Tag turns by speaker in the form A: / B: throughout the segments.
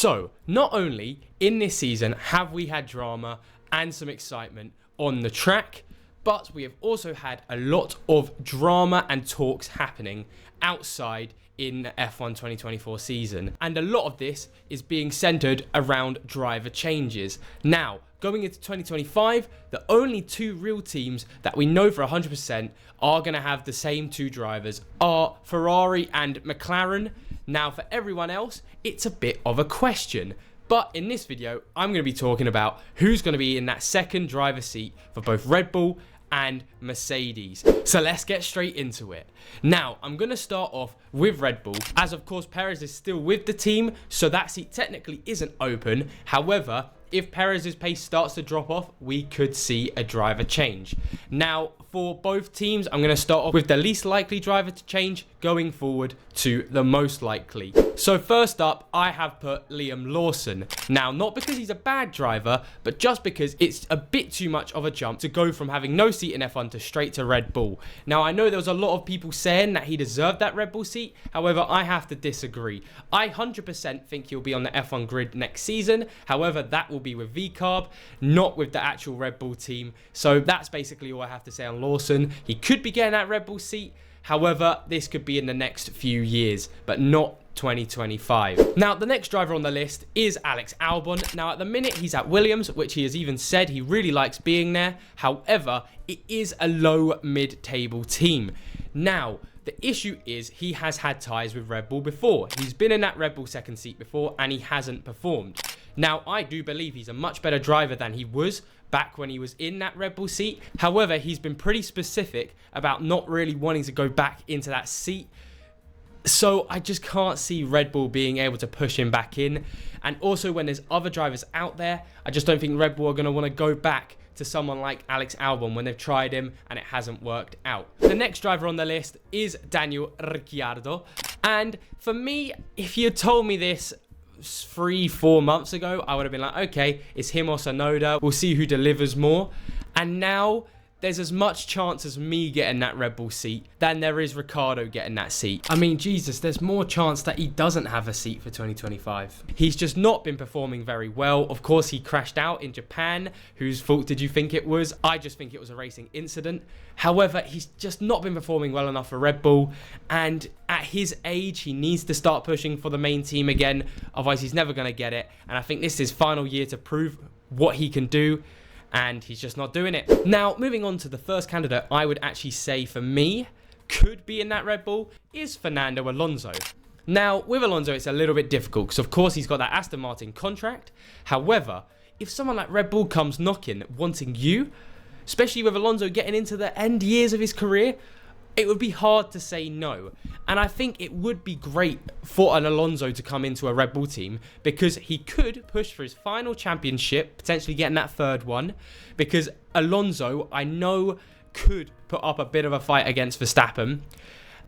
A: So, not only in this season have we had drama and some excitement on the track, but we have also had a lot of drama and talks happening outside in the F1 2024 season. And a lot of this is being centered around driver changes. Now, going into 2025, the only two real teams that we know for 100% are going to have the same two drivers are Ferrari and McLaren. Now, for everyone else, it's a bit of a question. But in this video, I'm going to be talking about who's going to be in that second driver seat for both Red Bull and Mercedes. So let's get straight into it. Now, I'm going to start off with Red Bull, as of course Perez is still with the team, so that seat technically isn't open. However, if Perez's pace starts to drop off, we could see a driver change. Now, for both teams, I'm going to start off with the least likely driver to change going forward to the most likely. So first up, I have put Liam Lawson. Now, not because he's a bad driver, but just because it's a bit too much of a jump to go from having no seat in F1 to straight to Red Bull. Now, I know there was a lot of people saying that he deserved that Red Bull seat. However, I have to disagree. I 100% think he'll be on the F1 grid next season. However, that will be with VCARB, not with the actual Red Bull team. So that's basically all I have to say on Lawson. He could be getting that Red Bull seat. However, this could be in the next few years, but not 2025. Now, the next driver on the list is Alex Albon. Now, at the minute, he's at Williams, which he has even said he really likes being there. However, it is a low mid-table team. Now, the issue is he has had ties with Red Bull before. He's been in that Red Bull second seat before, and he hasn't performed. Now, I do believe he's a much better driver than he was back when he was in that Red Bull seat. However, he's been pretty specific about not really wanting to go back into that seat. So I just can't see Red Bull being able to push him back in. And also when there's other drivers out there, I just don't think Red Bull are going to want to go back to someone like Alex Albon when they've tried him and it hasn't worked out. The next driver on the list is Daniel Ricciardo. And for me, if you had told me this 3-4 months ago, I would have been like, okay, it's him or Tsunoda. We'll see who delivers more. And now there's as much chance as me getting that Red Bull seat than there is Ricciardo getting that seat. I mean, Jesus, there's more chance that he doesn't have a seat for 2025. He's just not been performing very well. Of course, he crashed out in Japan. Whose fault did you think it was? I just think it was a racing incident. However, he's just not been performing well enough for Red Bull. And at his age, he needs to start pushing for the main team again. Otherwise, he's never going to get it. And I think this is his final year to prove what he can do. And he's just not doing it. Now, moving on to the first candidate I would actually say for me could be in that Red Bull is Fernando Alonso. Now, with Alonso, it's a little bit difficult because, of course, he's got that Aston Martin contract. However, if someone like Red Bull comes knocking, wanting you, especially with Alonso getting into the end years of his career, it would be hard to say no. And I think it would be great for an Alonso to come into a Red Bull team because he could push for his final championship, potentially getting that third one. Because Alonso, I know, could put up a bit of a fight against Verstappen.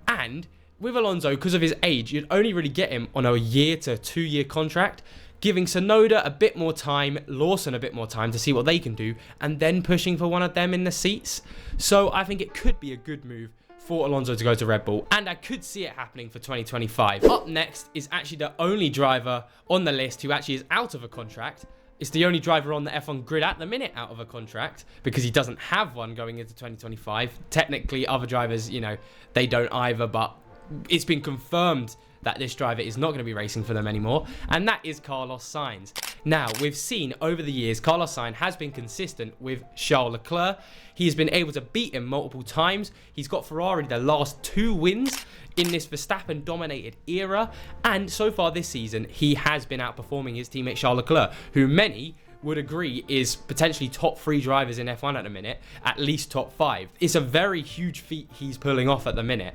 A: And with Alonso, because of his age, you'd only really get him on a 1 to 2 year contract, giving Tsunoda a bit more time, Lawson a bit more time to see what they can do, and then pushing for one of them in the seats. So I think it could be a good move for Alonso to go to Red Bull, and I could see it happening for 2025. Up next is actually the only driver on the list who actually is out of a contract. It's the only driver on the F1 grid at the minute out of a contract because he doesn't have one going into 2025. Technically, other drivers, you know, they don't either, but it's been confirmed that this driver is not going to be racing for them anymore, and that is Carlos Sainz. Now, we've seen over the years, Carlos Sainz has been consistent with Charles Leclerc. He's been able to beat him multiple times. He's got Ferrari the last 2 wins in this Verstappen-dominated era, and so far this season, he has been outperforming his teammate Charles Leclerc, who many would agree is potentially top 3 drivers in F1 at the minute, at least top 5. It's a very huge feat he's pulling off at the minute.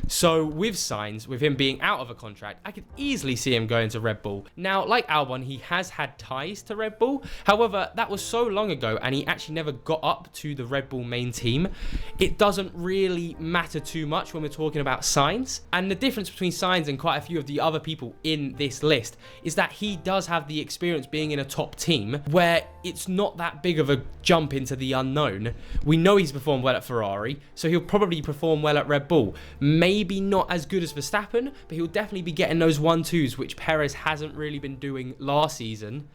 A: So with Sainz, with him being out of a contract, I could easily see him going to Red Bull. Now, like Albon, he has had ties to Red Bull. However, that was so long ago and he actually never got up to the Red Bull main team. It doesn't really matter too much when we're talking about Sainz. And the difference between Sainz and quite a few of the other people in this list is that he does have the experience being in a top team where it's not that big of a jump into the unknown. We know he's performed well at Ferrari, so he'll probably perform well at Red Bull. Maybe maybe not as good as Verstappen, but he'll definitely be getting those 1-2s, which Perez hasn't really been doing last season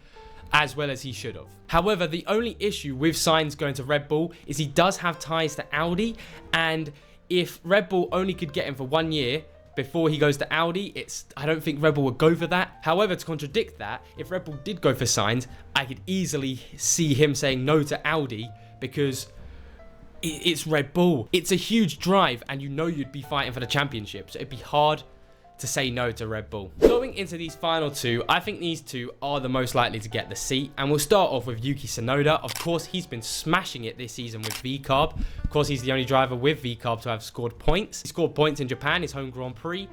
A: as well as he should have. However, the only issue with Sainz going to Red Bull is he does have ties to Audi, and if Red Bull only could get him for 1 year before he goes to Audi, I don't think Red Bull would go for that. However, to contradict that, if Red Bull did go for Sainz, I could easily see him saying no to Audi because it's Red Bull. It's a huge drive, and you know you'd be fighting for the championship, so it'd be hard to say no to Red Bull. Going into these final two, I think these two are the most likely to get the seat, and we'll start off with Yuki Tsunoda. Of course, he's been smashing it this season with VCARB. Of course, he's the only driver with VCARB to have scored points. He scored points in Japan, his home Grand Prix,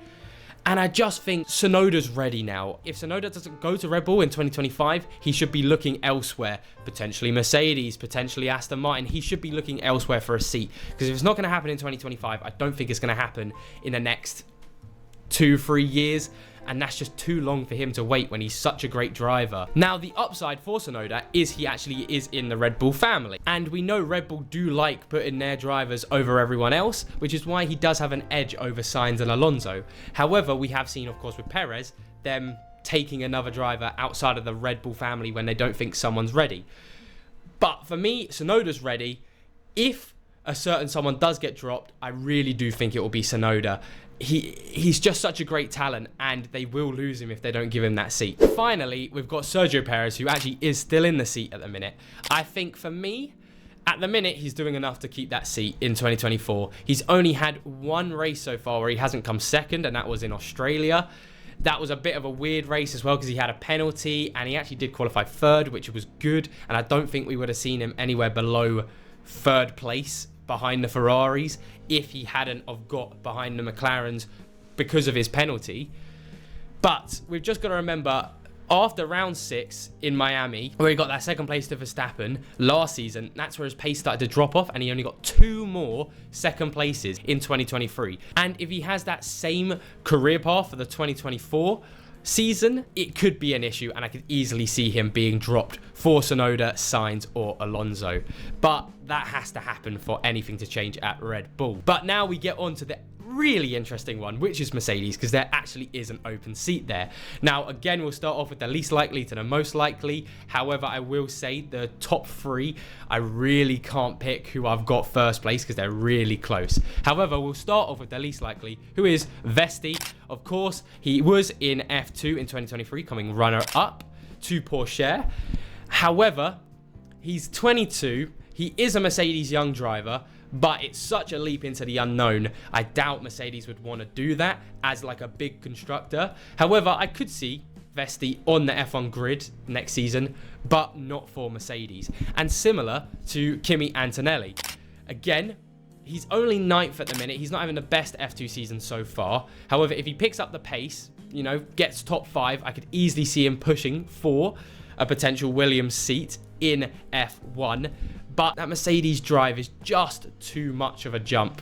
A: and I just think Tsunoda's ready now. If Tsunoda doesn't go to Red Bull in 2025, he should be looking elsewhere. Potentially Mercedes, potentially Aston Martin. He should be looking elsewhere for a seat, because if it's not going to happen in 2025, I don't think it's going to happen in the next 2-3 years, and that's just too long for him to wait when he's such a great driver. Now, the upside for Tsunoda is he actually is in the Red Bull family, and we know Red Bull do like putting their drivers over everyone else, which is why he does have an edge over Sainz and Alonso. However, we have seen, of course, with Perez, them taking another driver outside of the Red Bull family when they don't think someone's ready. But for me, Tsunoda's ready. If a certain someone does get dropped, I really do think it will be Tsunoda. He's just such a great talent, and they will lose him if they don't give him that seat. Finally, we've got Sergio Perez, who actually is still in the seat at the minute. I think for me, at the minute, he's doing enough to keep that seat in 2024. He's only had one race so far where he hasn't come second, and that was in Australia. That was a bit of a weird race as well, because he had a penalty, and he actually did qualify third, which was good, and I don't think we would have seen him anywhere below third place behind the Ferraris if he hadn't have got behind the McLarens because of his penalty. But we've just got to remember, after round 6 in Miami, where he got that second place to Verstappen last season, that's where his pace started to drop off, and he only got 2 more second places in 2023. And if he has that same career path for the 2024 season, it could be an issue, and I could easily see him being dropped for Tsunoda, Sainz, or Alonso. But that has to happen for anything to change at Red Bull. But now we get on to the really interesting one, which is Mercedes, because there actually is an open seat there. Now, again, we'll start off with the least likely to the most likely. However, I will say the top 3, I really can't pick who I've got first place because they're really close. However, we'll start off with the least likely, who is Vesti. Of course, he was in F2 in 2023, coming runner-up to Porsche. However, he's 22. He is a Mercedes young driver, but it's such a leap into the unknown. I doubt Mercedes would want to do that as like a big constructor. However, I could see Vesti on the F1 grid next season, but not for Mercedes. And similar to Kimi Antonelli. Again, he's only 9th at the minute. He's not having the best F2 season so far. However, if he picks up the pace, gets top 5, I could easily see him pushing for a potential Williams seat in F1. But that Mercedes drive is just too much of a jump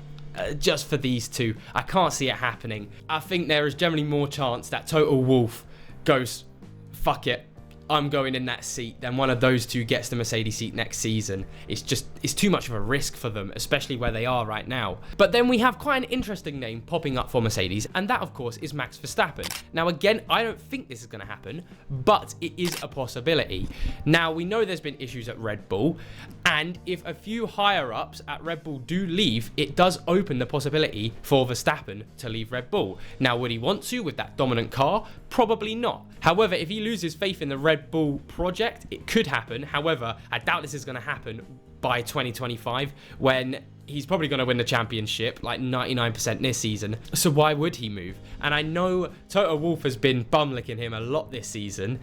A: just for these two. I can't see it happening. I think there is generally more chance that Toto Wolff goes, fuck it, I'm going in that seat, then one of those two gets the Mercedes seat next season. It's too much of a risk for them, especially where they are right now. But then we have quite an interesting name popping up for Mercedes, and that, of course, is Max Verstappen. Now, again, I don't think this is going to happen, but it is a possibility. Now, we know there's been issues at Red Bull, and if a few higher-ups at Red Bull do leave, it does open the possibility for Verstappen to leave Red Bull. Now, would he want to with that dominant car? Probably not. However, if he loses faith in the Red Bull project, it could happen. However, I doubt this is going to happen by 2025 when he's probably going to win the championship like 99% this season. So why would he move? And I know Toto Wolff has been bum-licking him a lot this season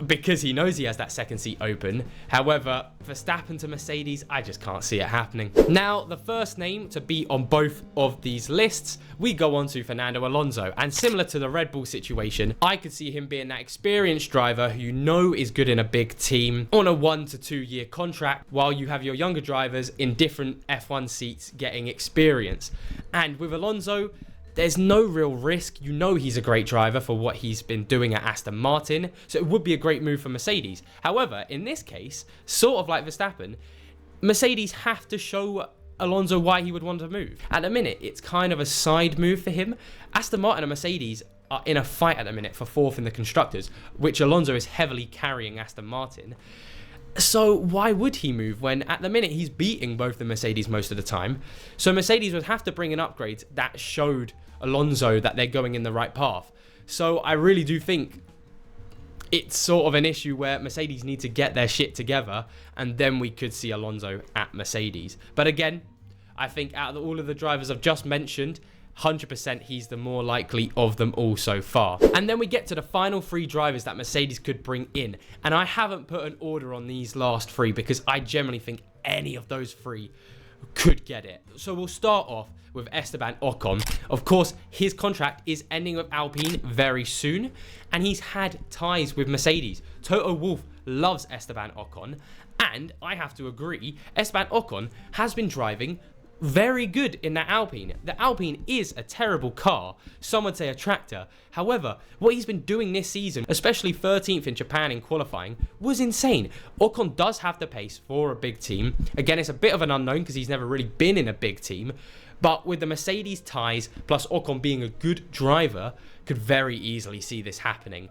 A: because he knows he has that second seat open. However, Verstappen to Mercedes, I just can't see it happening. Now, the first name to be on both of these lists, we go on to Fernando Alonso. And similar to the Red Bull situation, I could see him being that experienced driver who you know is good in a big team on a 1 to 2 year contract, while you have your younger drivers in different F1 seats getting experience. And with Alonso, there's no real risk. You know he's a great driver for what he's been doing at Aston Martin, so it would be a great move for Mercedes. However, in this case, sort of like Verstappen, Mercedes have to show Alonso why he would want to move. At the minute, it's kind of a side move for him. Aston Martin and Mercedes are in a fight at the minute for 4th in the Constructors, which Alonso is heavily carrying Aston Martin. So why would he move when at the minute he's beating both the Mercedes most of the time? So Mercedes would have to bring in upgrades that showed Alonso that they're going in the right path. So I really do think it's sort of an issue where Mercedes need to get their shit together, and then we could see Alonso at Mercedes. But again, I think out of all of the drivers I've just mentioned, 100% he's the more likely of them all so far. And then we get to the final 3 drivers that Mercedes could bring in. And I haven't put an order on these last 3 because I generally think any of those 3 could get it. So we'll start off with Esteban Ocon. Of course, his contract is ending with Alpine very soon, and he's had ties with Mercedes. Toto Wolff loves Esteban Ocon, and I have to agree, Esteban Ocon has been driving very good in that Alpine. The Alpine is a terrible car, some would say a tractor. However, what he's been doing this season, especially 13th in Japan in qualifying, was insane. Ocon does have the pace for a big team. Again, it's a bit of an unknown because he's never really been in a big team. But with the Mercedes ties, plus Ocon being a good driver, could very easily see this happening.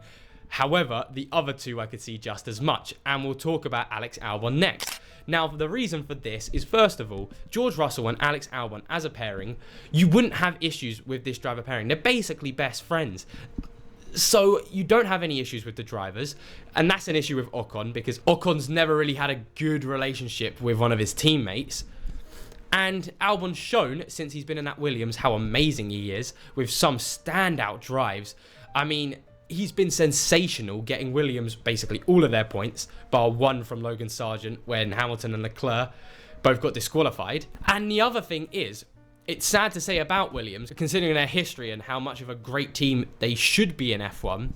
A: However, the other 2 I could see just as much, and we'll talk about Alex Albon next. Now, the reason for this is, first of all, George Russell and Alex Albon as a pairing, you wouldn't have issues with this driver pairing. They're basically best friends. So you don't have any issues with the drivers, and that's an issue with Ocon because Ocon's never really had a good relationship with one of his teammates. And Albon's shown, since he's been in that Williams, how amazing he is with some standout drives. I mean, he's been sensational, getting Williams basically all of their points, bar 1 from Logan Sargent when Hamilton and Leclerc both got disqualified. And the other thing is, it's sad to say about Williams, considering their history and how much of a great team they should be in F1,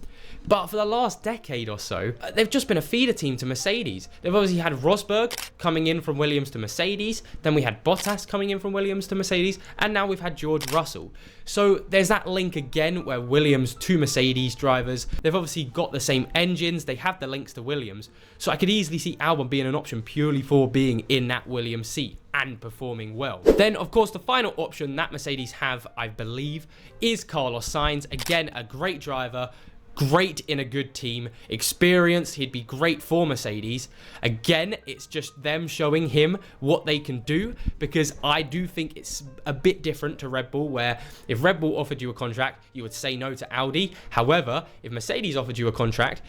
A: but for the last decade or so, they've just been a feeder team to Mercedes. They've obviously had Rosberg coming in from Williams to Mercedes, then we had Bottas coming in from Williams to Mercedes, and now we've had George Russell. So there's that link again where Williams to Mercedes drivers, they've obviously got the same engines, they have the links to Williams, so I could easily see Albon being an option purely for being in that Williams seat and performing well. Then, of course, the final option that Mercedes have, I believe, is Carlos Sainz. Again, a great driver, great in a good team, experienced, he'd be great for Mercedes. Again, it's just them showing him what they can do, because I do think it's a bit different to Red Bull, where if Red Bull offered you a contract, you would say no to Audi. However, if Mercedes offered you a contract,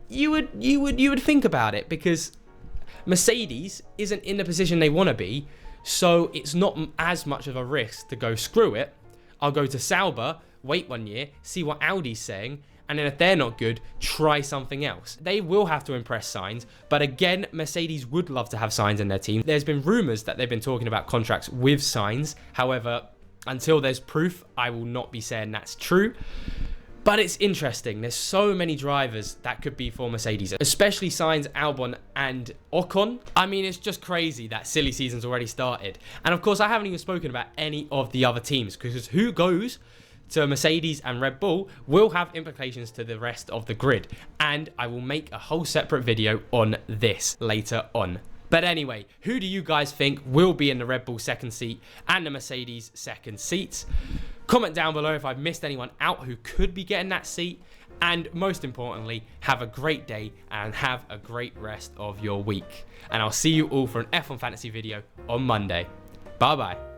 A: you would think about it, because Mercedes isn't in the position they want to be, so it's not as much of a risk to go screw it. I'll go to Sauber, wait 1 year, see what Audi's saying, and then if they're not good, try something else. They will have to impress Sainz, but again, Mercedes would love to have Sainz in their team. There's been rumours that they've been talking about contracts with Sainz. However, until there's proof, I will not be saying that's true. But it's interesting. There's so many drivers that could be for Mercedes, especially Sainz, Albon, and Ocon. I mean, it's just crazy that silly season's already started. And of course, I haven't even spoken about any of the other teams, because who goes to Mercedes and Red Bull will have implications to the rest of the grid. And I will make a whole separate video on this later on. But anyway, who do you guys think will be in the Red Bull second seat and the Mercedes second seats? Comment down below if I've missed anyone out who could be getting that seat. And most importantly, have a great day and have a great rest of your week. And I'll see you all for an F1 Fantasy video on Monday. Bye bye.